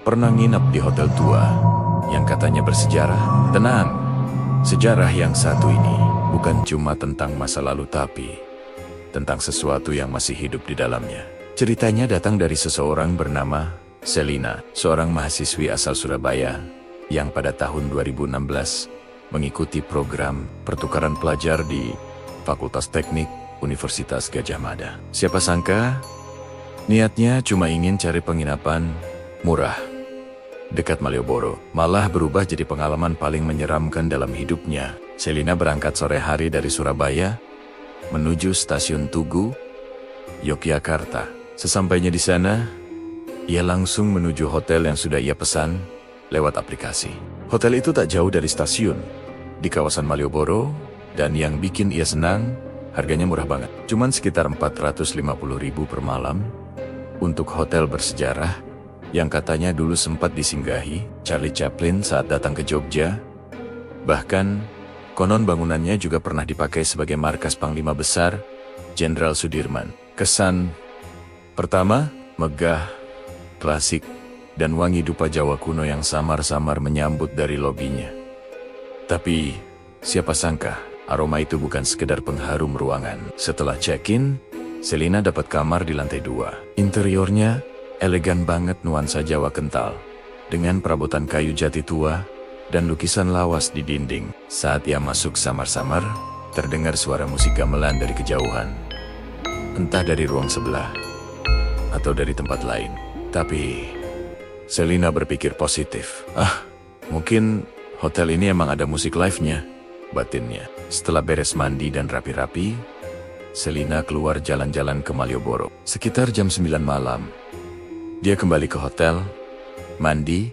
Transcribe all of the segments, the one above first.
pernah nginep di hotel tua yang katanya bersejarah. Tenang, sejarah yang satu ini bukan cuma tentang masa lalu tapi tentang sesuatu yang masih hidup di dalamnya. Ceritanya datang dari seseorang bernama Selina, seorang mahasiswi asal Surabaya yang pada tahun 2016 mengikuti program pertukaran pelajar di Fakultas Teknik Universitas Gadjah Mada. Siapa sangka niatnya cuma ingin cari penginapan murah dekat Malioboro, malah berubah jadi pengalaman paling menyeramkan dalam hidupnya. Selina berangkat sore hari dari Surabaya menuju stasiun Tugu, Yogyakarta. Sesampainya di sana, ia langsung menuju hotel yang sudah ia pesan lewat aplikasi. Hotel itu tak jauh dari stasiun, di kawasan Malioboro, dan yang bikin ia senang, harganya murah banget. Cuman sekitar 450.000 per malam untuk hotel bersejarah yang katanya dulu sempat disinggahi Charlie Chaplin saat datang ke Jogja. Bahkan, konon bangunannya juga pernah dipakai sebagai markas Panglima Besar Jenderal Sudirman. Kesan pertama, megah, klasik, dan wangi dupa Jawa kuno yang samar-samar menyambut dari lobinya. Tapi, siapa sangka aroma itu bukan sekedar pengharum ruangan. Setelah check-in, Selina dapat kamar di lantai 2. Interiornya elegan banget, nuansa Jawa kental, dengan perabotan kayu jati tua dan lukisan lawas di dinding. Saat ia masuk samar-samar, terdengar suara musik gamelan dari kejauhan. Entah dari ruang sebelah, atau dari tempat lain. Tapi, Selina berpikir positif. Mungkin hotel ini emang ada musik live-nya, batinnya. Setelah beres mandi dan rapi-rapi, Selina keluar jalan-jalan ke Malioboro. Sekitar jam 9 malam, dia kembali ke hotel, mandi,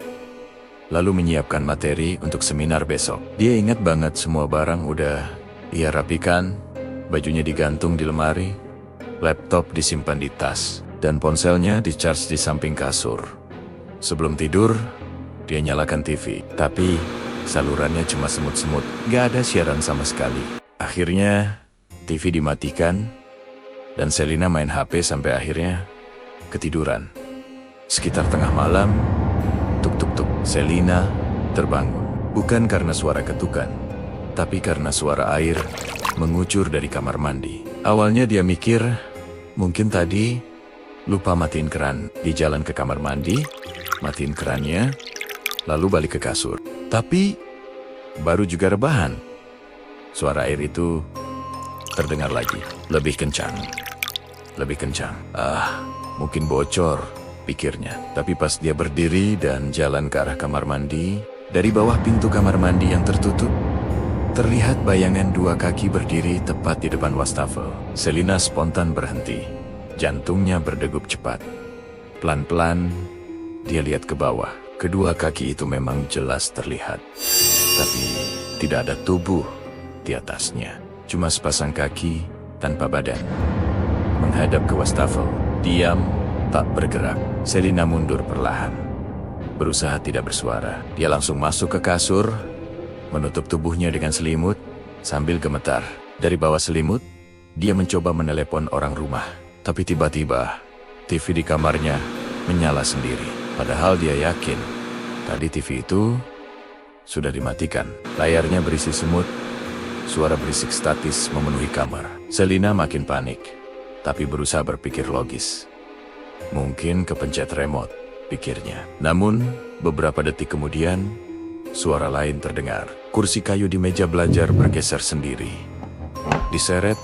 lalu menyiapkan materi untuk seminar besok. Dia ingat banget semua barang udah ia rapikan, bajunya digantung di lemari, laptop disimpan di tas, dan ponselnya di-charge di samping kasur. Sebelum tidur, dia nyalakan TV, tapi salurannya cuma semut-semut, gak ada siaran sama sekali. Akhirnya, TV dimatikan, dan Selina main HP sampai akhirnya ketiduran. Sekitar tengah malam, tuk-tuk-tuk, Selina terbangun. Bukan karena suara ketukan, tapi karena suara air mengucur dari kamar mandi. Awalnya dia mikir, mungkin tadi lupa matiin keran. Di jalan ke kamar mandi, matiin kerannya, lalu balik ke kasur. Tapi, baru juga rebahan, suara air itu terdengar lagi, lebih kencang. Lebih kencang. Mungkin bocor, pikirnya. Tapi pas dia berdiri dan jalan ke arah kamar mandi, dari bawah pintu kamar mandi yang tertutup, terlihat bayangan 2 kaki berdiri tepat di depan wastafel. Selina spontan berhenti. Jantungnya berdegup cepat. Pelan-pelan, dia lihat ke bawah. Kedua kaki itu memang jelas terlihat. Tapi tidak ada tubuh di atasnya. Cuma sepasang kaki tanpa badan. Menghadap ke wastafel. Diam, tak bergerak. Selina mundur perlahan, berusaha tidak bersuara. Dia langsung masuk ke kasur, menutup tubuhnya dengan selimut, sambil gemetar. Dari bawah selimut, dia mencoba menelepon orang rumah. Tapi tiba-tiba, TV di kamarnya menyala sendiri. Padahal dia yakin, tadi TV itu sudah dimatikan. Layarnya berisi semut, suara berisik statis memenuhi kamar. Selina makin panik, tapi berusaha berpikir logis. Mungkin kepencet remote, pikirnya. Namun, beberapa detik kemudian, suara lain terdengar. Kursi kayu di meja belajar bergeser sendiri. Diseret,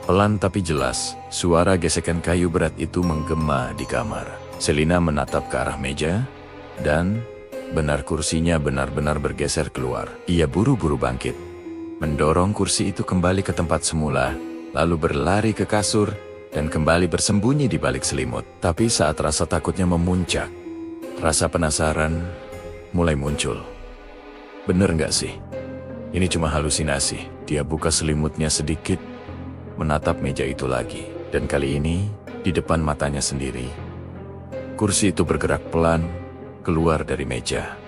pelan tapi jelas, suara gesekan kayu berat itu menggema di kamar. Selina menatap ke arah meja, dan benar kursinya benar-benar bergeser keluar. Ia buru-buru bangkit, mendorong kursi itu kembali ke tempat semula, lalu berlari ke kasur, dan kembali bersembunyi di balik selimut. Tapi saat rasa takutnya memuncak, rasa penasaran mulai muncul. Bener nggak sih? Ini cuma halusinasi. Dia buka selimutnya sedikit, menatap meja itu lagi. Dan kali ini, di depan matanya sendiri, kursi itu bergerak pelan keluar dari meja.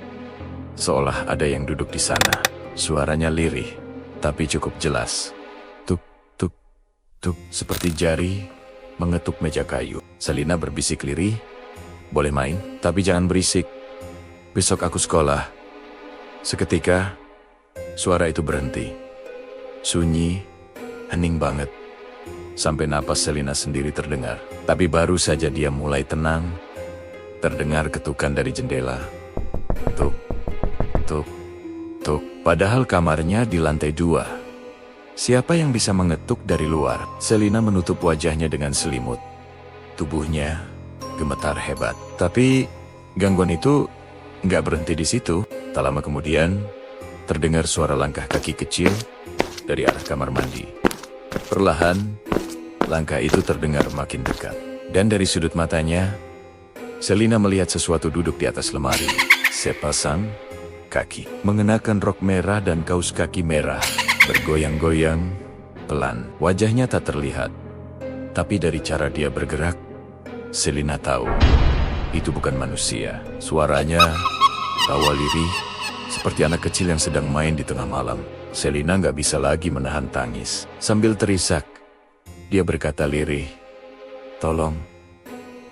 Seolah ada yang duduk di sana. Suaranya lirih, tapi cukup jelas. Tuk, seperti jari mengetuk meja kayu. Selina berbisik lirih, "Boleh main, tapi jangan berisik. Besok aku sekolah. Seketika, suara itu berhenti. Sunyi, hening banget. Sampai napas Selina sendiri terdengar. Tapi baru saja dia mulai tenang, terdengar ketukan dari jendela. Tuk, tuk, tuk. Padahal kamarnya di lantai 2. Siapa yang bisa mengetuk dari luar? Selina menutup wajahnya dengan selimut. Tubuhnya gemetar hebat. Tapi gangguan itu nggak berhenti di situ. Tak lama kemudian, terdengar suara langkah kaki kecil dari arah kamar mandi. Perlahan, langkah itu terdengar makin dekat. Dan dari sudut matanya, Selina melihat sesuatu duduk di atas lemari. Sepasang kaki, mengenakan rok merah dan kaus kaki merah, bergoyang-goyang, pelan. Wajahnya tak terlihat. Tapi dari cara dia bergerak, Selina tahu, itu bukan manusia. Suaranya tawa lirih, seperti anak kecil yang sedang main di tengah malam. Selina nggak bisa lagi menahan tangis. Sambil terisak, dia berkata lirih, "Tolong,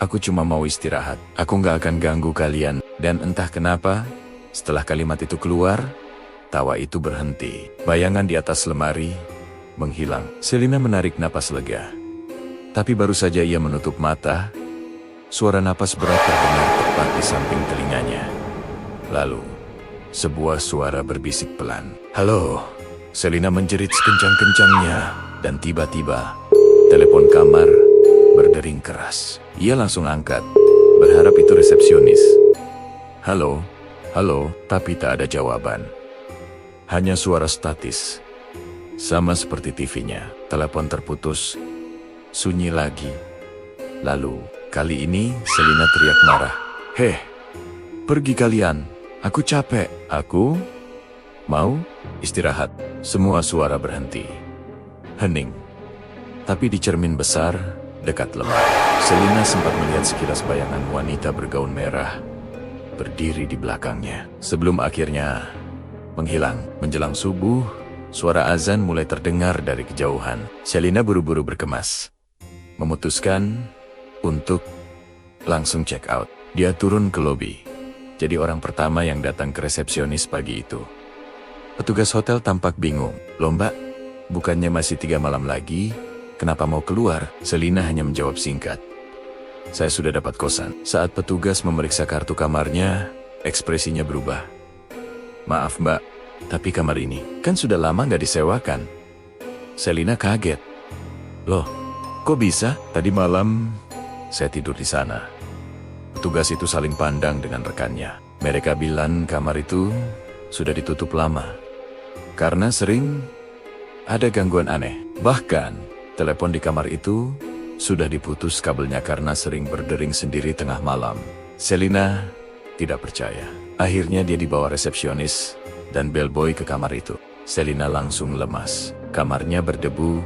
aku cuma mau istirahat. Aku nggak akan ganggu kalian." Dan entah kenapa, setelah kalimat itu keluar, tawa itu berhenti. Bayangan di atas lemari menghilang. Selina menarik napas lega. Tapi baru saja ia menutup mata, suara napas berat terdengar tepat di samping telinganya. Lalu, sebuah suara berbisik pelan. "Halo." Selina menjerit sekencang-kencangnya, dan tiba-tiba, telepon kamar berdering keras. Ia langsung angkat, berharap itu resepsionis. "Halo, halo," tapi tak ada jawaban. Hanya suara statis. Sama seperti TV-nya, telepon terputus. Sunyi lagi. Lalu, kali ini Selina teriak marah. "Heh, pergi kalian. Aku capek. Aku mau istirahat." Semua suara berhenti. Hening. Tapi di cermin besar, dekat lemari, Selina sempat melihat sekilas bayangan wanita bergaun merah berdiri di belakangnya. Sebelum akhirnya menghilang. Menjelang subuh, suara azan mulai terdengar dari kejauhan. Selina buru-buru berkemas, memutuskan untuk langsung check out. Dia turun ke lobi, jadi orang pertama yang datang ke resepsionis pagi itu. Petugas hotel tampak bingung. "Loh Mbak, bukannya masih 3 malam lagi? Kenapa mau keluar?" Selina hanya menjawab singkat, "Saya sudah dapat kosan." Saat petugas memeriksa kartu kamarnya, ekspresinya berubah. "Maaf Mbak, tapi kamar ini kan sudah lama nggak disewakan." Selina kaget. "Loh, kok bisa? Tadi malam saya tidur di sana." Petugas itu saling pandang dengan rekannya. Mereka bilang kamar itu sudah ditutup lama, karena sering ada gangguan aneh. Bahkan, telepon di kamar itu sudah diputus kabelnya karena sering berdering sendiri tengah malam. Selina tidak percaya. Akhirnya dia dibawa resepsionis dan bellboy ke kamar itu. Selina langsung lemas. Kamarnya berdebu,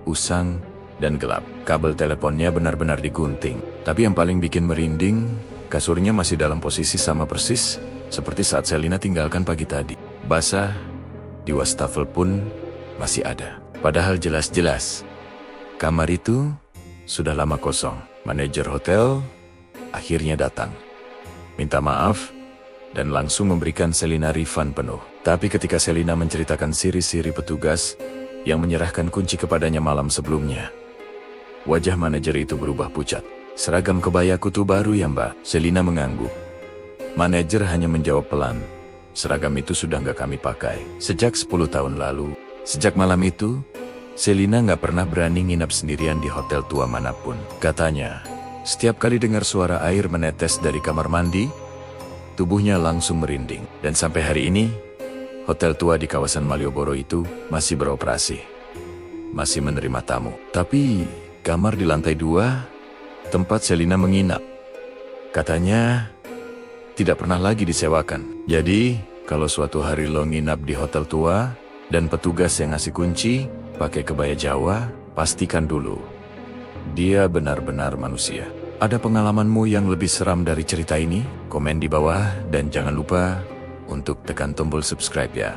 usang, dan gelap. Kabel teleponnya benar-benar digunting. Tapi yang paling bikin merinding, kasurnya masih dalam posisi sama persis seperti saat Selina tinggalkan pagi tadi. Basah, di wastafel pun masih ada. Padahal jelas-jelas kamar itu sudah lama kosong. Manajer hotel akhirnya datang, minta maaf, dan langsung memberikan Selina refund penuh. Tapi ketika Selina menceritakan siri-siri petugas yang menyerahkan kunci kepadanya malam sebelumnya, wajah manajer itu berubah pucat. "Seragam kebaya kutu baru ya Mbak?" Selina mengangguk. Manajer hanya menjawab pelan, "Seragam itu sudah nggak kami pakai sejak 10 tahun lalu." Sejak malam itu, Selina nggak pernah berani nginap sendirian di hotel tua manapun. Katanya, setiap kali dengar suara air menetes dari kamar mandi, tubuhnya langsung merinding. Dan sampai hari ini, hotel tua di kawasan Malioboro itu masih beroperasi, masih menerima tamu. Tapi kamar di lantai 2, tempat Selina menginap, katanya tidak pernah lagi disewakan. Jadi, kalau suatu hari lo nginap di hotel tua dan petugas yang ngasih kunci pakai kebaya Jawa, pastikan dulu dia benar-benar manusia. Ada pengalamanmu yang lebih seram dari cerita ini? Komen di bawah dan jangan lupa untuk tekan tombol subscribe ya.